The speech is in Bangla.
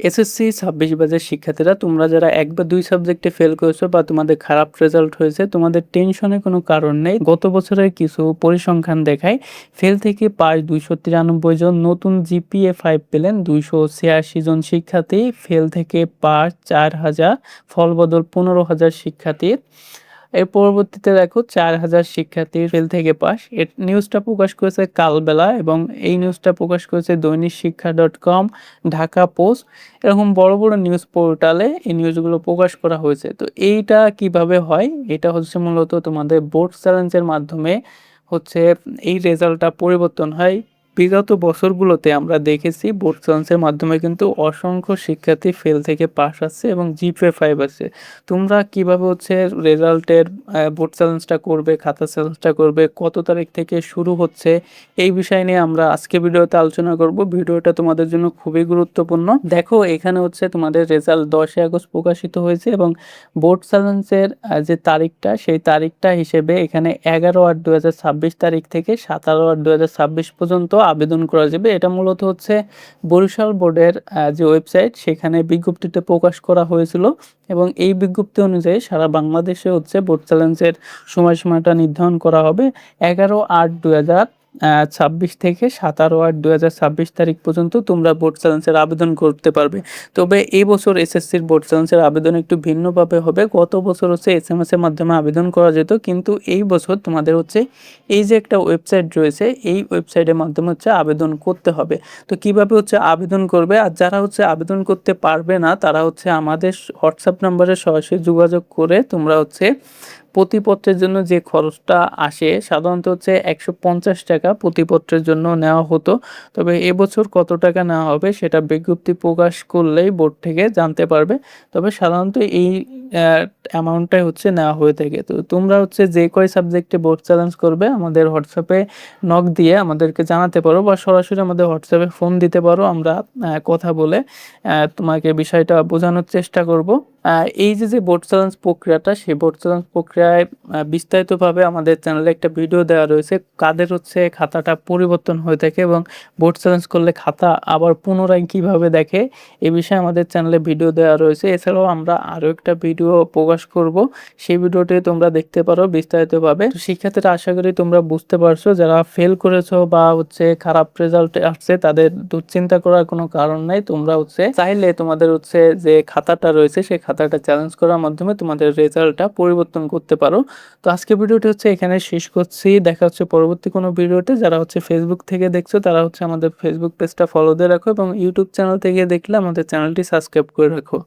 এসএসসি ২৬ ব্যাচের শিক্ষার্থীরা তোমরা যারা ১ বা ২ সাবজেক্টে ফেল করেছো বা তোমাদের খারাপ রেজাল্ট হয়েছে, তোমাদের টেনশনের কোনো কারণ নেই। গত বছরের কিছু পরিসংখ্যান দেখায়, ফেল থেকে পাস ২৯৩ জন, নতুন জিপিএ ৫ পেলেন ২৮৬ জন শিক্ষার্থী, ফেল থেকে পাস ৪,০০০, ফলবদল ১৫,০০০ শিক্ষার্থীর। এর পরবর্তীতে দেখো ৪,০০০ শিক্ষার্থীর ফেল থেকে পাস। নিউজটা প্রকাশ করেছে কালবেলা এবং এই নিউজটা প্রকাশ করেছে দৈনিক শিক্ষা .com, ঢাকা পোস্ট, এরকম বড় বড় নিউজ পোর্টালে এই নিউজগুলো প্রকাশ করা হয়েছে। তো এইটা কিভাবে হয়? এটা হচ্ছে মূলত তোমাদের বোর্ড চ্যালেঞ্জের মাধ্যমে হচ্ছে এই রেজাল্টটা পরিবর্তন হয়। বিগত বছরগুলোতে আমরা দেখেছি বোর্ড চ্যালেঞ্জের মাধ্যমে কিন্তু অসংখ্য শিক্ষার্থী ফেল থেকে পাস আসছে এবং জিপিএ 5 আসছে। তোমরা কিভাবে হচ্ছে রেজাল্টের বোর্ড চ্যালেঞ্জটা করবে, খাতা চ্যালেঞ্জটা করবে, কত তারিখ থেকে শুরু হচ্ছে, এই বিষয় নিয়ে আমরা আজকে ভিডিওতে আলোচনা করব। ভিডিওটা তোমাদের জন্য খুবই গুরুত্বপূর্ণ। দেখো এখানে হচ্ছে তোমাদের রেজাল্ট 10 আগস্ট প্রকাশিত হয়েছে এবং বোর্ড চ্যালেঞ্জের যে তারিখটা, সেই তারিখটা হিসেবে এখানে 11/8/2026 তারিখ থেকে 17/8/2026 পর্যন্ত আবেদন করা যাবে। এটা মূলত হচ্ছে বরিশাল বোর্ডের যে ওয়েবসাইট, সেখানে বিজ্ঞপ্তিতে প্রকাশ করা হয়েছিল এবং এই বিজ্ঞপ্তি অনুযায়ী সারা বাংলাদেশে হচ্ছে বোর্ড চ্যালেঞ্জের সময়সীমাটা নির্ধারণ করা হবে 11/8/2026 থেকে 17/8/2026 তারিখ পর্যন্ত তোমরা বোর্ড চ্যালেঞ্জের আবেদন করতে পারবে। তবে এই বছর এসএসসির বোর্ড চ্যালেঞ্জের আবেদন একটু ভিন্নভাবে হবে। গত বছর হচ্ছে এসএমএস এর মাধ্যমে আবেদন করা যেত, কিন্তু এই বছর তোমাদের হচ্ছে এই যে একটা ওয়েবসাইট রয়েছে, এই ওয়েবসাইটের মাধ্যমে হচ্ছে আবেদন করতে হবে। তো কিভাবে হচ্ছে আবেদন করবে, আর যারা হচ্ছে আবেদন করতে পারবে না তারা হচ্ছে আমাদের হোয়াটসঅ্যাপ নাম্বারে সরাসরি যোগাযোগ করে তোমরা হচ্ছে প্রতিপত্রের জন্য যে খরচটা আসে সাধারণত হচ্ছে ১৫০ টাকা প্রতিপত্রের জন্য নেওয়া হতো। তবে এবছর কত টাকা নেওয়া হবে সেটা বিজ্ঞপ্তি প্রকাশ করলেই বোর্ড থেকে জানতে পারবে। তবে সাধারণত এই অ্যামাউন্টটাই হচ্ছে নেওয়া হয়ে থাকে। তো তোমরা হচ্ছে যে কয় সাবজেক্টে বোর্ড চ্যালেঞ্জ করবে আমাদের হোয়াটসঅ্যাপে নক দিয়ে আমাদেরকে জানাতে পারো বা সরাসরি আমাদের হোয়াটসঅ্যাপে ফোন দিতে পারো। আমরা কথা বলে তোমাকে বিষয়টা বোঝানোর চেষ্টা করব। এই যে বোর্ড চ্যালেঞ্জ প্রক্রিয়াটা, সেই বোর্ড চ্যালেঞ্জ প্রক্রিয়ায় বিস্তারিতভাবে আমাদের চ্যানেলে একটা ভিডিও দেওয়া রয়েছে, কাদের হচ্ছে খাতাটা পরিবর্তন হয়ে থাকে এবং বোর্ড চ্যালেঞ্জ করলে খাতা আবার পুনরায় কিভাবে দেখে, এ বিষয়ে আমাদের চ্যানেলে ভিডিও দেওয়া রয়েছে। এছাড়াও আমরা আরও একটা ভিডিও প্রকাশ করব, সেই ভিডিওটি তোমরা দেখতে পারো বিস্তারিতভাবে। তো শিক্ষার্থীরা আশা করি তোমরা বুঝতে পারছো, যারা ফেল করেছো বা হচ্ছে খারাপ রেজাল্ট আসছে তাদের দুশ্চিন্তা করার কোনো কারণ নাই। তোমরা হচ্ছে চাইলে তোমাদের হচ্ছে যে খাতাটা রয়েছে সেই খাতাটা চ্যালেঞ্জ করার মাধ্যমে তোমাদের রেজাল্টটা পরিবর্তন করতে পারো। তো আজকে ভিডিওটি হচ্ছে এখানে শেষ করছি, দেখা হচ্ছে পরবর্তী কোনো ভিডিওতে। যারা হচ্ছে ফেসবুক থেকে দেখছো তারা হচ্ছে আমাদের ফেসবুক পেজটা ফলো দিয়ে রাখো এবং ইউটিউব চ্যানেল থেকে দেখলে আমাদের চ্যানেলটি সাবস্ক্রাইব করে রাখো।